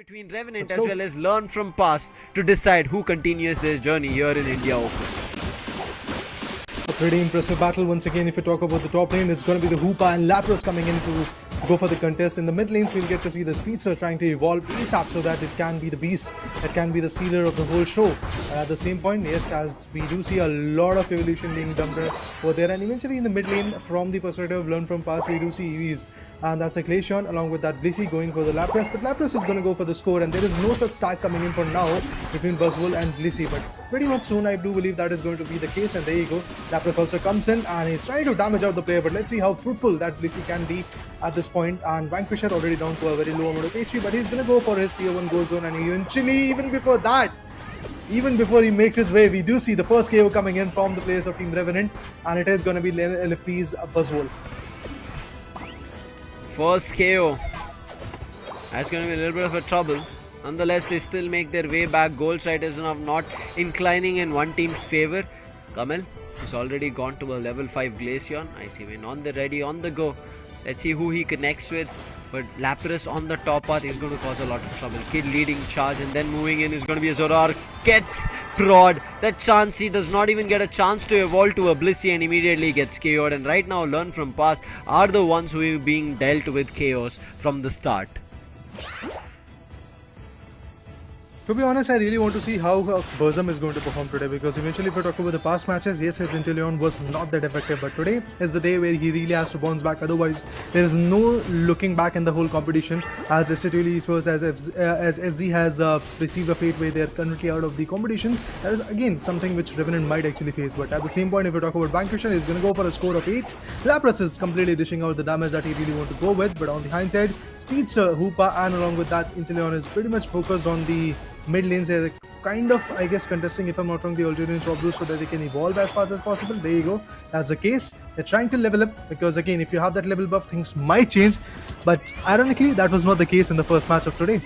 between Revenant as well as learn from past to decide who continues their journey here in India Open. A pretty impressive battle once again. If you talk about the top lane, it's going to be the Hoopa and Lapras coming in to go for the contest. In the mid lanes, we'll get to see the Speedster trying to evolve ASAP so that it can be the beast, it can be the stealer of the whole show. And at the same point, yes, as we do see a lot of evolution being done over there. And eventually in the mid lane, from the perspective of learn from past, we do see EVs. And that's a Glaceon along with that Blissey going for the Lapras. But Lapras is going to go for the score, and there is no such stack coming in for now between Buzzwole and Blissey. But pretty much soon, I do believe that is going to be the case. And there you go. Lapras also comes in and he's trying to damage out the player. But let's see how fruitful that Blissey can be at this point. And Vanquisher already down to a very low amount of HP, but he's going to go for his tier 1 gold zone. And eventually, even before that, even before he makes his way, we do see the first KO coming in from the players of Team Revenant, and it is going to be LFP's Buzzwole. First KO. That's going to be a little bit of a trouble. Nonetheless, they still make their way back. Gold side is not inclining in one team's favor. Kamal has already gone to a level 5 Glaceon. I see him on the ready, on the go. Let's see who he connects with. But Lapras on the top path is going to cause a lot of trouble. Kid leading charge and then moving in is going to be a Zorar. Gets prod. That chance, he does not even get a chance to evolve to a Blissey and immediately gets KO'd. And right now, learn from past are the ones who are being dealt with chaos from the start. To be honest, I really want to see how Burzum is going to perform today, because eventually if we talk about the past matches, yes, his Inteleon was not that effective, but today is the day where he really has to bounce back. Otherwise, there is no looking back in the whole competition, as Revenant Esports, as SZ has received a fate where they are currently out of the competition. That is again something which Revenant might actually face. But at the same point, if we talk about Vanquisher, he's going to go for a score of 8. Lapras is completely dishing out the damage that he really want to go with, but on the hindsight, Speedster, Hoopa, and along with that, Inteleon is pretty much focused on the mid lanes. They're kind of, I guess, contesting, if I'm not wrong, the Algerian top boost so that they can evolve as fast as possible. There you go. That's the case. They're trying to level up, because again, if you have that level buff, things might change. But ironically, that was not the case in the first match of today.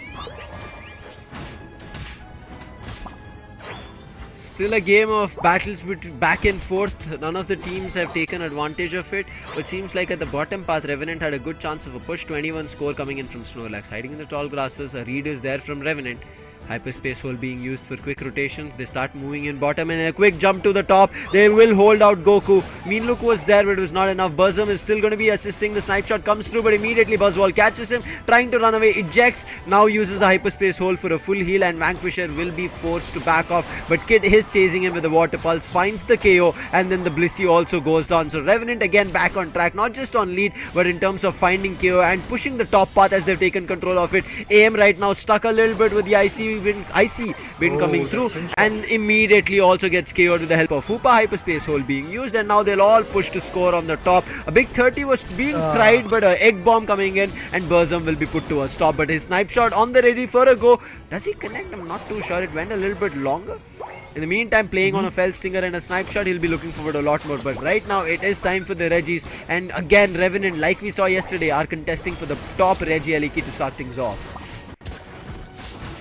Still a game of battles back and forth. None of the teams have taken advantage of it. But seems like at the bottom path, Revenant had a good chance of a push. 21 score coming in from Snorlax. Hiding in the tall grasses. A read is there from Revenant. Hyperspace hole being used for quick rotations. They start moving in bottom and a quick jump to the top. They will hold out Goku. Meanlook was there, but it was not enough. Burzum is still going to be assisting. The snipe shot comes through, but immediately Buzzwole catches him, trying to run away, ejects, now uses the hyperspace hole for a full heal, and Vanquisher will be forced to back off. But Kid is chasing him with a water pulse, finds the KO, and then the Blissey also goes down. So Revenant again back on track, not just on lead, but in terms of finding KO and pushing the top path as they've taken control of it. AM right now stuck a little bit with the icy wind coming through, and immediately also gets KO'd with the help of Hoopa. Hyperspace hole being used, and now they'll all push to score on the top. A big 30 was being tried, but an egg bomb coming in, and Burzum will be put to a stop. But his snipe shot on the ready for a go. Does he connect? I'm not too sure. It went a little bit longer. In the meantime, playing on a Fell Stinger and a snipe shot, he'll be looking forward a lot more. But right now, it is time for the Reggies. And again, Revenant, like we saw yesterday, are contesting for the top Reggie Aliki to start things off.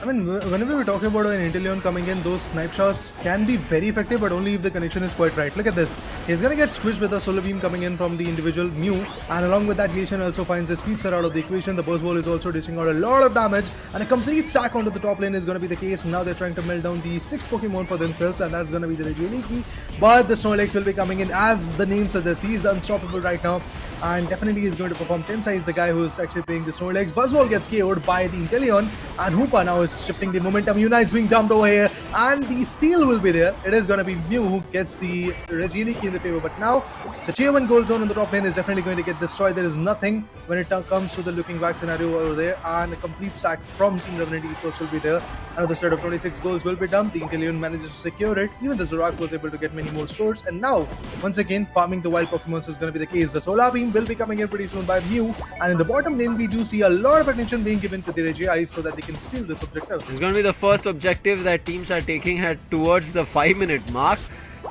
I mean, whenever we're talking about an Inteleon coming in, those snipe shots can be very effective, but only if the connection is quite right. Look at this. He's going to get squished with a solar beam coming in from the individual Mew, and along with that, Glaceon also finds the Speedster out of the equation. The Buzzwole is also dishing out a lot of damage, and a complete stack onto the top lane is going to be the case. Now they're trying to melt down the 6 Pokemon for themselves, and that's going to be the Regieleki. But the Snorlax will be coming in, as the name suggests. He's unstoppable right now, and definitely is going to perform. Tensai is the guy who is actually playing the Snorlax. Buzzwole gets KO'd by the Inteleon, and Hoopa now is shifting the momentum. Unite's being dumped over here, and the steal will be there. It is going to be Mew who gets the Regieleki in the favor. But now the tier 1 gold zone in the top lane is definitely going to get destroyed. There is nothing when it comes to the looking back scenario over there, and a complete stack from Team Revenant Esports will be there. Another set of 26 goals will be dumped. The Inteleon manages to secure it. Even the Zorak was able to get many more scores, and now once again farming the wild Pokemon is going to be the case. The Solar Beam will be coming in pretty soon by Mew, and in the bottom lane we do see a lot of attention being given to the Regis so that they can steal this objective. It's going to be the first objective that teams are taking towards the 5-minute mark.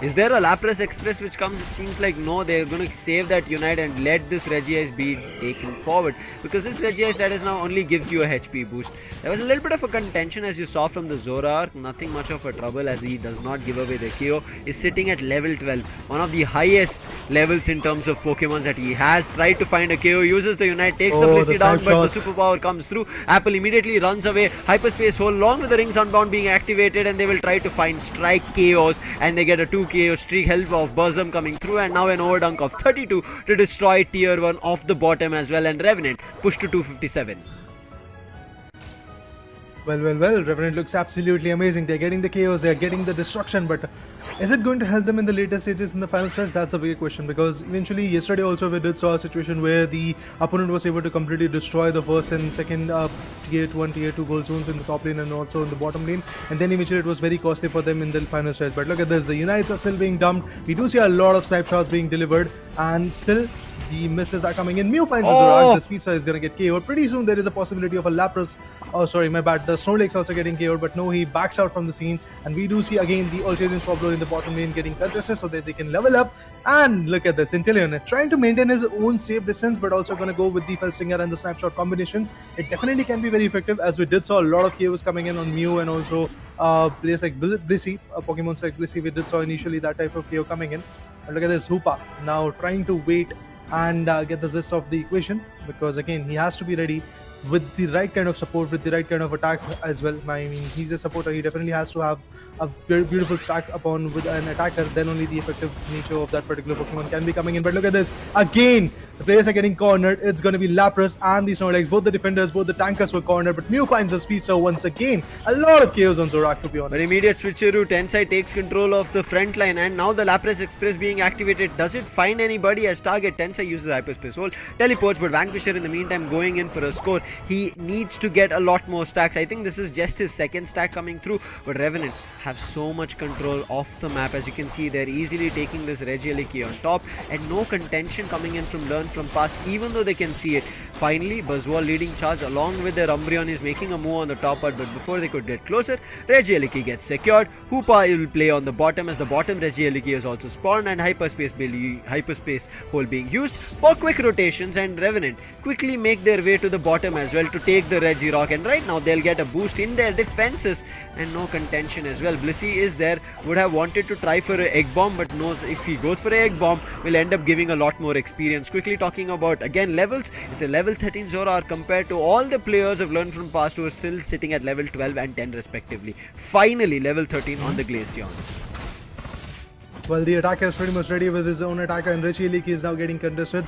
Is there a Lapras Express which comes? It seems like no, they're going to save that Unite and let this Regice be taken forward, because this Regice that is now only gives you a HP boost. There was a little bit of a contention as you saw from the Zoroark, nothing much of a trouble as he does not give away the KO, is sitting at level 12, one of the highest levels in terms of Pokemon that he has. Tried to find a KO, uses the Unite, takes the Blissey down, but the superpower comes through. Apple immediately runs away, Hyperspace Hole along with the Rings Unbound being activated, and they will try to find Strike KOs, and they get a 2 KO streak, help of Buzzum coming through, and now an overdunk of 32 to destroy tier 1 off the bottom as well, and Revenant pushed to 257. Well, Revenant looks absolutely amazing. They're getting the chaos, they're getting the destruction, but is it going to help them in the later stages in the final stretch? That's a big question, because eventually yesterday also we did saw a situation where the opponent was able to completely destroy the first and second tier 1, tier 2 gold zones in the top lane and also in the bottom lane, and then eventually it was very costly for them in the final stretch. But look at this, the Unites are still being dumped. We do see a lot of snipe shots being delivered, and still the misses are coming in. Mew finds the Zoroark. The Speedster is going to get KO'd. Pretty soon there is a possibility of a Lapras. Oh, sorry, my bad. The Snorlax also getting KO'd, but no, he backs out from the scene. And we do see again the Ulterior Swablu in the bottom lane getting contested so that they can level up. And look at this, Inteleon trying to maintain his own safe distance, but also going to go with the Felstinger and the Snapshot combination. It definitely can be very effective, as we did saw a lot of KOs coming in on Mew and also players like Blissey, Pokemon like Blissey. We did saw initially that type of KO coming in. But look at this, Hoopa now trying to wait and get the gist of the equation, because again he has to be ready with the right kind of support, with the right kind of attack as well. I mean, he's a supporter, he definitely has to have a very beautiful stack upon with an attacker, then only the effective nature of that particular Pokemon can be coming in. But look at this, again the players are getting cornered. It's going to be Lapras and the Snorlax, both the defenders, both the tankers were cornered, but Mew finds the Speedster once again. A lot of chaos on Zoroark, to be honest. But immediate switcheroo, Tensai takes control of the front line, and now the Lapras Express being activated. Does it find anybody as target? Tensai uses Hyperspace Hole, teleports, but Vanquisher in the meantime going in for a score. He needs to get a lot more stacks. I think this is just his second stack coming through, but Revenant have so much control off the map. As you can see, they're easily taking this Regieleki on top, and no contention coming in from Learn from Past, even though they can see it. Finally, Buzzwole leading charge along with their Umbreon is making a move on the top part, but before they could get closer, Regieleki gets secured. Hoopa will play on the bottom, as the bottom Regieleki is also spawned, and Hyperspace Hole being used for quick rotations, and Revenant quickly make their way to the bottom as well to take the Regirock, and right now they'll get a boost in their defenses and no contention as well. Blissey is there, would have wanted to try for an Egg Bomb, but knows if he goes for an Egg Bomb will end up giving a lot more experience. Quickly talking about again levels, it's a level 13 Zoroark compared to all the players have learned from past who are still sitting at level 12 and 10 respectively. Finally level 13 on the Glaceon. Well, the attacker is pretty much ready with his own attacker, and Regieleki is now getting contested.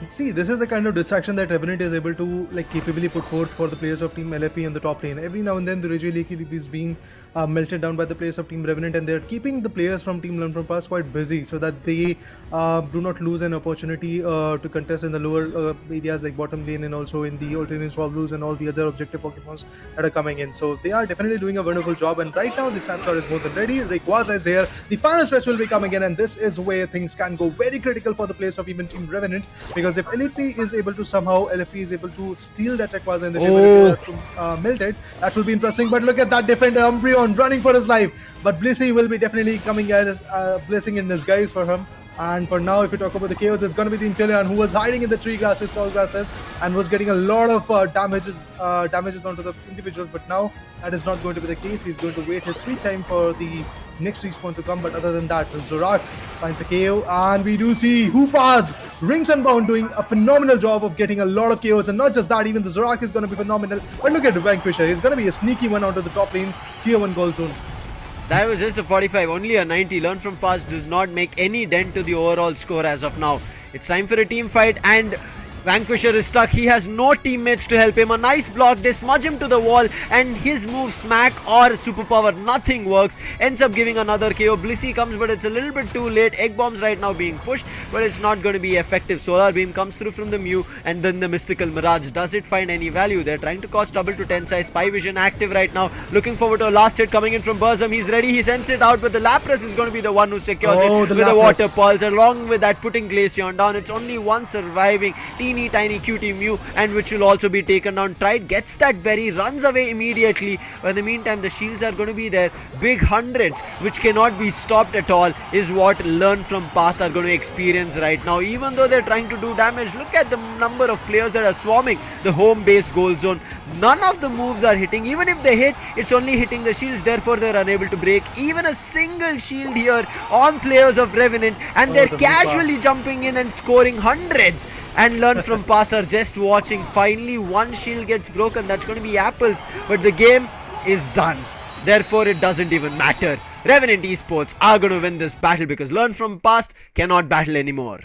See, this is the kind of distraction that Revenant is able to capably put forth for the players of Team LFP in the top lane. Every now and then the Regieleki is being melted down by the players of Team Revenant, and they're keeping the players from Team Learn from Past quite busy so that they do not lose an opportunity to contest in the lower areas like bottom lane and also in the alternate Swablus and all the other objective Pokemons that are coming in. So they are definitely doing a wonderful job, and right now the Snapshot is more than ready. Rayquaza is here. The final stretch will be coming in, and this is where things can go very critical for the players of even Team Revenant, because if LFP is able to steal that Rayquaza in the melted, that will be interesting. But look at that defender Umbreon running for his life, but Blissey will be definitely coming as blessing in disguise for him. And for now, if you talk about the chaos, it's going to be the Inteleon, who was hiding in the tree grasses, tall grasses, and was getting a lot of damages onto the individuals. But now that is not going to be the case. He's going to wait his sweet time for the next respawn to come. But other than that, Zoroark finds a KO, and we do see Hoopa's Rings Unbound doing a phenomenal job of getting a lot of KOs. And not just that, even the Zoroark is going to be phenomenal. But look at the Vanquisher. He's going to be a sneaky one onto the top lane, tier 1 gold zone. That was just a 45, only a 90. Learn from Past does not make any dent to the overall score as of now. It's time for a team fight, and Vanquisher is stuck. He has no teammates to help him. A nice block. They smudge him to the wall, and his move Smack or Superpower, nothing works. Ends up giving another KO. Blissey comes, but it's a little bit too late. Egg Bombs right now being pushed, but it's not going to be effective. Solar Beam comes through from the Mew, and then the Mystical Mirage. Does it find any value? They're trying to cause trouble to Tensai. Spy Vision active right now. Looking forward to a last hit coming in from Burzum. He's ready. He sends it out, but the Lapras is going to be the one who secures it with a Water Pulse. Along with that, putting Glaceon down. It's only one surviving. Team teeny tiny cutie Mew, and which will also be taken down. Tried gets that berry, runs away immediately. But in the meantime, the shields are going to be there. Big hundreds, which cannot be stopped at all, is what Learn from Past are going to experience right now. Even though they're trying to do damage, look at the number of players that are swarming the home base goal zone. None of the moves are hitting. Even if they hit, it's only hitting the shields, therefore they're unable to break even a single shield here on players of Revenant, and they're casually jumping in and scoring hundreds. And Learn from Past are just watching. Finally one shield gets broken, that's going to be Apples, but the game is done, therefore it doesn't even matter. Revenant Esports are going to win this battle because Learn from Past cannot battle anymore.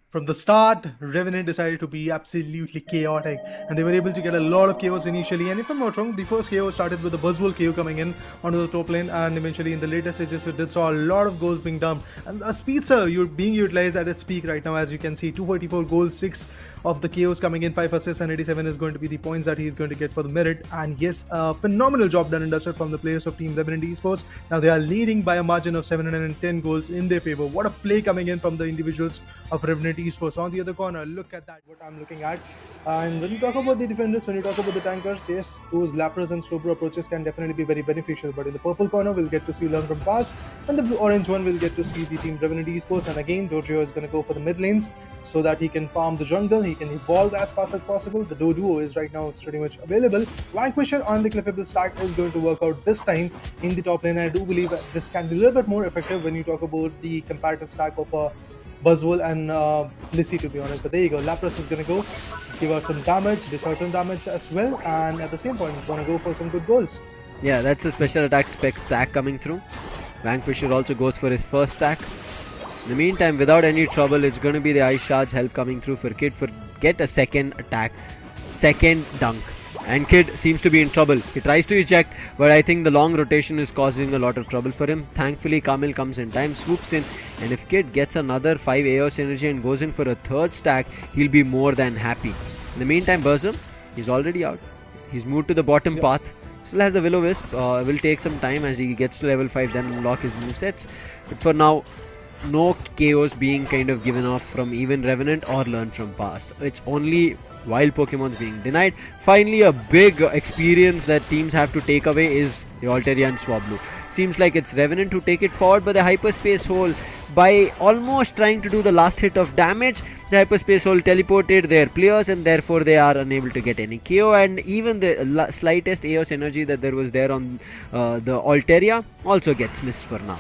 From the start, Revenant decided to be absolutely chaotic, and they were able to get a lot of KOs initially. And if I'm not wrong, the first KO started with the Buzzwole KO coming in onto the top lane, and eventually in the later stages we did saw a lot of goals being dumped. And a speedster you're being utilized at its peak right now, as you can see, 244 goals, 6 of the KOs coming in, 5 assists, and 87 is going to be the points that he's going to get for the merit. And yes, a phenomenal job done and dusted from the players of Team Revenant Esports. Now they are leading by a margin of 710 goals in their favor. What a play coming in from the individuals of Revenant Esports. On the other corner, look at that, what I'm looking at. And when you talk about the defenders, when you talk about the tankers, yes, those Lapras and Slowbro approaches can definitely be very beneficial. But in the purple corner, we'll get to see Learn from Past, and the orange one will get to see the Team Revenant Esports. And again, Dodrio is going to go for the mid lanes so that he can farm the jungle, he can evolve as fast as possible. The Duo is right now, it's pretty much available. Vanquisher on the cliffable stack is going to work out this time in the top lane. I do believe this can be a little bit more effective when you talk about the comparative stack of Buzzwole and Lissy, to be honest. But there you go, Lapras is going to go give out some damage, dish out some damage as well, and at the same point going to go for some good goals. Yeah, that's a special attack spec stack coming through. Vanquisher also goes for his first stack. In the meantime, without any trouble, it's going to be the Ice Charge help coming through for Kid for get a second attack, second dunk. And Kid seems to be in trouble. He tries to eject, but I think the long rotation is causing a lot of trouble for him. Thankfully, Kamil comes in time, swoops in, and if Kid gets another 5 AOS energy and goes in for a third stack, he'll be more than happy. In the meantime, Burzum, he's already out. He's moved to the bottom path. Still has the Will-O-Wisp. Will take some time as he gets to level 5, then unlock his movesets. But for now, no KOs being kind of given off from even Revenant or Learn from Past. It's only wild Pokemons being denied. Finally, a big experience that teams have to take away is the Altaria and Swablu. Seems like it's Revenant to take it forward, but the Hyperspace Hole, by almost trying to do the last hit of damage, the Hyperspace Hole teleported their players, and therefore they are unable to get any KO. And even the slightest AOS energy that there was there on the Altaria also gets missed for now.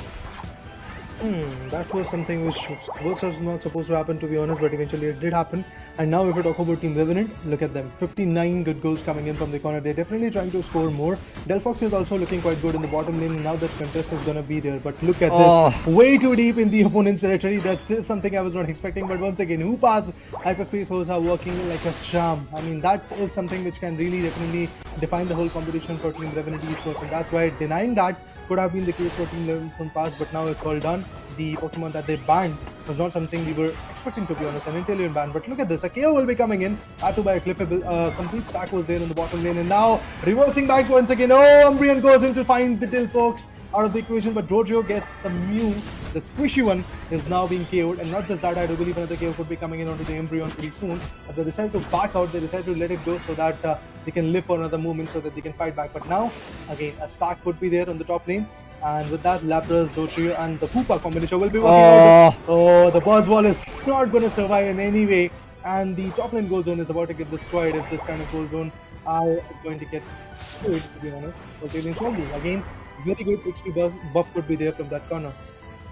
That was something which was not supposed to happen, to be honest, but eventually it did happen. And now if we talk about Team Revenant, look at them, 59 good goals coming in from the corner. They're definitely trying to score more. Delphox is also looking quite good in the bottom lane. Now that contest is going to be there, but look at this, way too deep in the opponent's territory. That is something I was not expecting. But once again, Hoopa's Hyperspace Holes are working like a charm. I mean, that is something which can really definitely define the whole competition for Team Revenant Esports, and that's why denying that could have been the case for Team Learn from Past, but now it's all done. The Pokemon that they banned was not something we were expecting, to be honest, an Inteleon ban. But look at this, a KO will be coming in, had to buy a Cliffable, complete stack was there in the bottom lane, and now reverting back once again. Oh, Umbreon goes in to find the Dilfox out of the equation, but Dodrio gets the Mew, the squishy one is now being KO'd. And not just that, I do believe another KO could be coming in onto the Umbreon pretty soon, but they decided to back out, they decided to let it go so that they can live for another moment, so that they can fight back. But now, again, a stack could be there on the top lane. And with that, Lapras, Dodrio, and the Hoopa combination will be working out. Oh, the Buzzwole is not going to survive in any way. And the top lane goal zone is about to get destroyed if this kind of goal zone are going to get destroyed, to be honest. But again, very good XP buff could be there from that corner.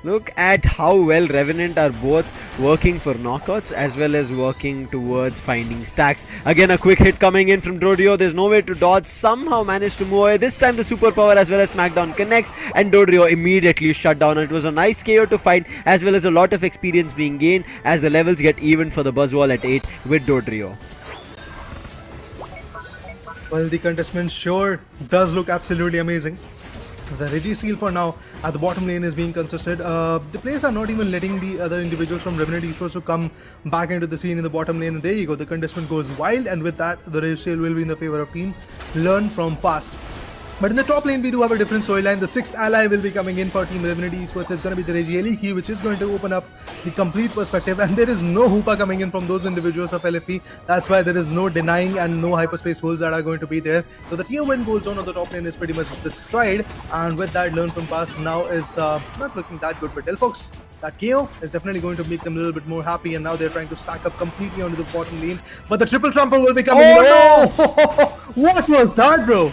Look at how well Revenant are both working for knockouts as well as working towards finding stacks. Again, a quick hit coming in from Dodrio. There's no way to dodge. Somehow managed to move away. This time the superpower as well as Smackdown connects, and Dodrio immediately shut down. It was a nice KO to find as well as a lot of experience being gained as the levels get even for the Buzzwole at 8 with Dodrio. Well, the contestment sure does look absolutely amazing. The Regiseal for now at the bottom lane is being consistent. The players are not even letting the other individuals from Revenant Esports to come back into the scene in the bottom lane. And there you go, the contestment goes wild, and with that, the Regiseal will be in the favor of Team Learn from Past. But in the top lane, we do have a different storyline. The 6th ally will be coming in for Team Revenant Esports. It's going to be the Regieliki, which is going to open up the complete perspective. And there is no hoopa coming in from those individuals of LFP. That's why there is no denying and no hyperspace holes that are going to be there. So the tier 1 goal zone on the top lane is pretty much destroyed. And with that, learn from past now is not looking that good. But Delphox, that KO is definitely going to make them a little bit more happy, and now they're trying to stack up completely onto the bottom lane. But the triple trample will be coming. Oh, no! What was that, bro?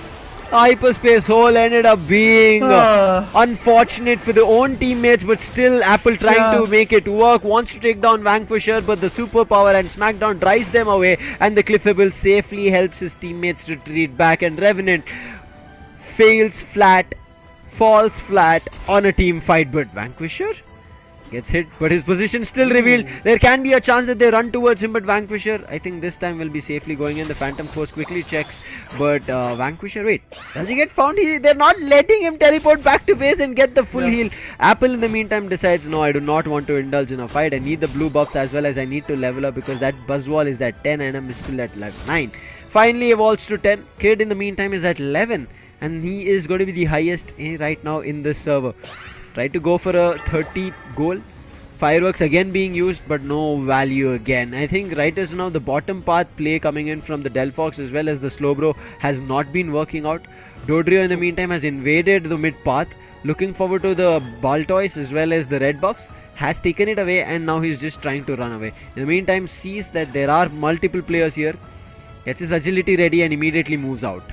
Hyperspace hole ended up being unfortunate for their own teammates, but still Apple trying to make it work, wants to take down Vanquisher, but the superpower and Smackdown drives them away, and the Cliffable safely helps his teammates retreat back, and Revenant falls flat on a team fight, but Vanquisher gets hit, but his position still revealed. There can be a chance that they run towards him, but Vanquisher, I think this time will be safely going in. The Phantom Force quickly checks, but Vanquisher, wait, does he get found? They're not letting him teleport back to base and get the full heal. Apple in the meantime decides, no, I do not want to indulge in a fight. I need the blue buffs as well as I need to level up, because that Buzzwall is at 10 and I'm still at level 9. Finally evolves to 10. Kid in the meantime is at 11, and he is going to be the highest right now in this server. Try to go for a 30 goal. Fireworks again being used, but no value again. I think right as now the bottom path play coming in from the Delphox as well as the Slowbro has not been working out. Dodrio in the meantime has invaded the mid path, looking forward to the Baltoys as well as the red buffs. Has taken it away, and now he's just trying to run away. In the meantime, sees that there are multiple players here, gets his agility ready and immediately moves out.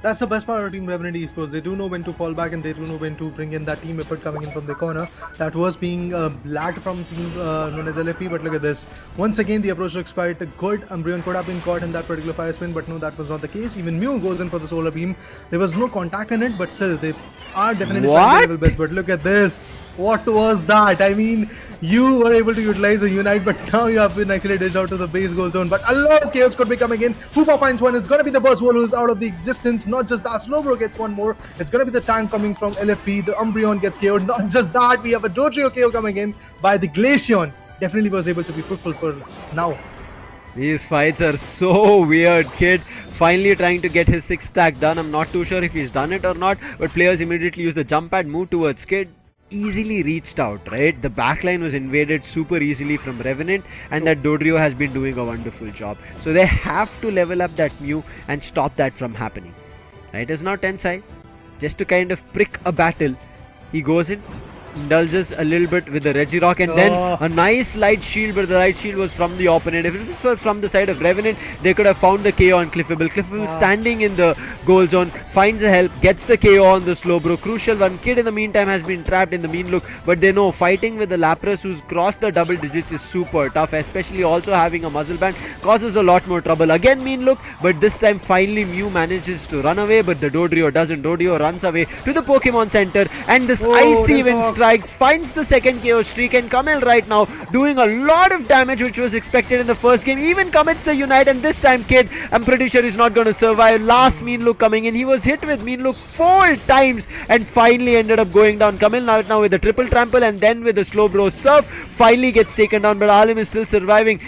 That's the best part of Team Revenant Esports. They do know when to fall back, and they do know when to bring in that team effort coming in from the corner. That was being lagged from team known as LFP, but look at this. Once again, the approach looks quite good. Umbreon could have been caught in that particular fire spin, but no, that was not the case. Even Mew goes in for the solar beam. There was no contact in it, but still, they are definitely trying their level best. But look at this. What was that? I mean, you were able to utilize a Unite, but now you have been actually dished out to the base goal zone. But a lot of chaos could be coming in. Hoopa finds one. It's going to be the Buzzwall who's out of the existence. Not just that, Slowbro gets one more. It's going to be the tank coming from LFP. The Umbreon gets KO'd. Not just that, we have a Dodrio KO coming in by the Glaceon. Definitely was able to be fruitful for now. These fights are so weird. Kid finally trying to get his 6th stack done. I'm not too sure if he's done it or not, but players immediately use the jump pad, move towards Kid. Easily reached out, right? The backline was invaded super easily from Revenant, and that Dodrio has been doing a wonderful job. So they have to level up that Mew and stop that from happening. Right, is now Tensai, just to kind of prick a battle. He goes in, indulges a little bit with the Regirock, and then a nice light shield, but the light shield was from the opponent. If this was from the side of Revenant, they could have found the KO on Cliffable. Cliffable standing in the goal zone, finds a help, gets the KO on the Slowbro. Crucial one. Kid in the meantime has been trapped in the mean look, but they know fighting with the Lapras who's crossed the double digits is super tough, especially also having a muzzle band causes a lot more trouble. Again mean look, but this time finally Mew manages to run away, but the Dodrio doesn't. Dodrio runs away to the Pokemon Center, and this icy wind strikes, finds the second KO streak, and Kamil right now doing a lot of damage which was expected in the first game. Even commits the Unite, and this time Kid, I'm pretty sure he's not going to survive. Last mean look coming in, he was hit with mean look 4 times and finally ended up going down. Kamil now with the triple trample and then with the Slowbro surf finally gets taken down, but Alim is still surviving.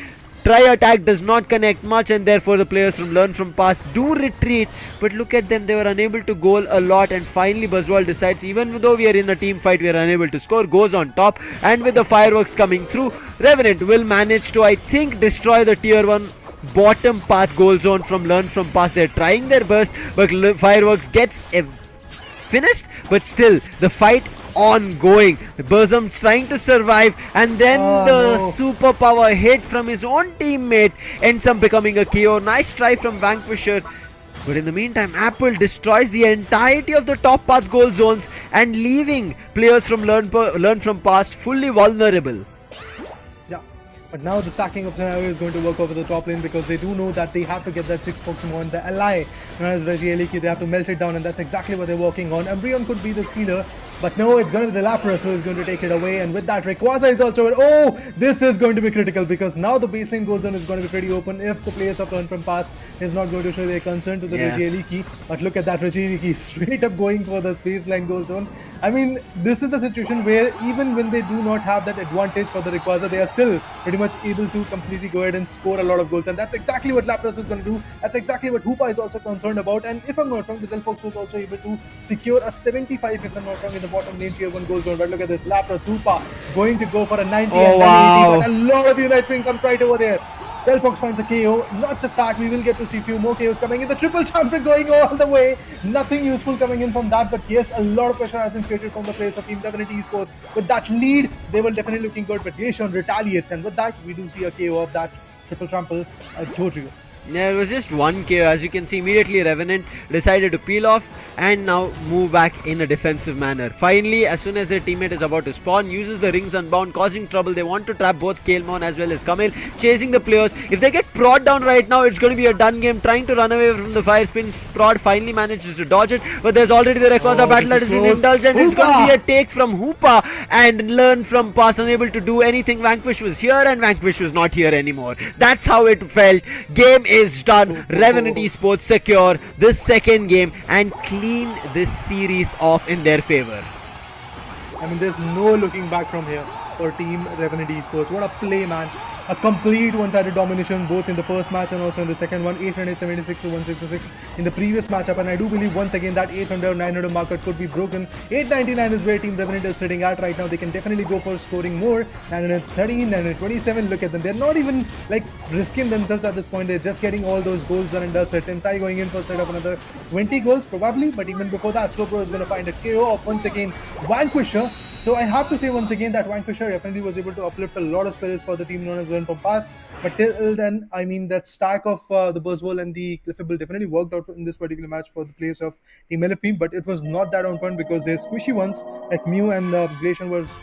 Try attack does not connect much, and therefore the players from Learn From Past do retreat. But look at them, they were unable to goal a lot, and finally Buzzwall decides, even though we are in a team fight, we are unable to score, goes on top, and with the fireworks coming through, Revenant will manage to, I think, destroy the tier 1 bottom path goal zone from Learn From Past. They're trying their best, but fireworks gets finished, but still the fight ongoing. Burzum trying to survive, and then superpower hit from his own teammate ends up becoming a KO. Nice try from Vanquisher, but in the meantime Apple destroys the entirety of the top path goal zones and leaving players from Learn From Past fully vulnerable. But now the stacking of scenario is going to work over the top lane, because they do know that they have to get that 6th Pokemon, the ally known as Regieliki. They have to melt it down, and that's exactly what they're working on. Umbreon could be the stealer, but no, it's going to be the Lapras who is going to take it away. And with that, Rayquaza is also... Oh, this is going to be critical, because now the baseline goal zone is going to be pretty open if the players of Learn From Past is not going to show their concern to the Regieliki. But look at that, Regieliki straight up going for the baseline goal zone. I mean, this is the situation where even when they do not have that advantage for the Rayquaza, they are still pretty much much able to completely go ahead and score a lot of goals, and that's exactly what Lapras is going to do. That's exactly what Hoopa is also concerned about. And if I'm not wrong, the Delphox was also able to secure a 75, if I'm not wrong, in the bottom lane tier 1 goal zone. But look at this, Lapras, Hoopa going to go for a 90 and 180, but a lot of Unites being pumped right over there. Delphox finds a KO. Not just that, we will get to see a few more KOs coming in. The triple champion going all the way. Nothing useful coming in from that, but yes, a lot of pressure has been created from the players of Team Revenant Esports. With that lead, they were definitely looking good, but Glaceon retaliates, and with that, we do see a KO of that triple trample Jojo. Yeah, it was just one KO. As you can see, immediately Revenant decided to peel off and now move back in a defensive manner. Finally, as soon as their teammate is about to spawn, uses the rings unbound, causing trouble. They want to trap both Kaelmon as well as Camille, chasing the players. If they get prod down right now, it's going to be a done game. Trying to run away from the fire spin, Prod finally manages to dodge it, but there's already the Rayquaza battle that has been indulged, and it's going to be a take from Hoopa and learn from past, unable to do anything. Vanquish was here and Vanquish was not here anymore. That's how it felt. Game is done. Revenant Esports secure this second game and clean this series off in their favor. I mean, there's no looking back from here for Team Revenant Esports. What a play, man. A complete one-sided domination both in the first match and also in the second one. 876 to 166 in the previous matchup, and I do believe once again that 800 900 marker could be broken. 899 is where Team Revenant is sitting at right now. They can definitely go for scoring more. 913, 927, look at them. They're not even like risking themselves at this point. They're just getting all those goals done and dusted. Tensai going in for a set of another 20 goals probably, but even before that, Slowbro is going to find a KO of once again Vanquisher. So I have to say once again that Vanquisher definitely was able to uplift a lot of spirits for the team known as Learn from Past. But till then, I mean, that stack of the Buzzwole and the Cliffable definitely worked out in this particular match for the players of Team LFP. But it was not that on point because their squishy ones like Mew and Glacian was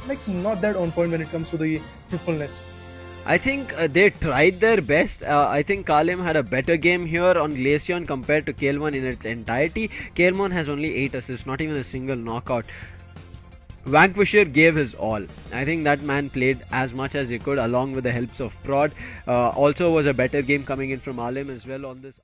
like not that on point when it comes to the fruitfulness. I think they tried their best. I think Kalim had a better game here on Glaceon compared to Kaelmon in its entirety. Kaelmon has only 8 assists, not even a single knockout. Vanquisher gave his all. I think that man played as much as he could along with the helps of Prod. Also was a better game coming in from Alim as well on this.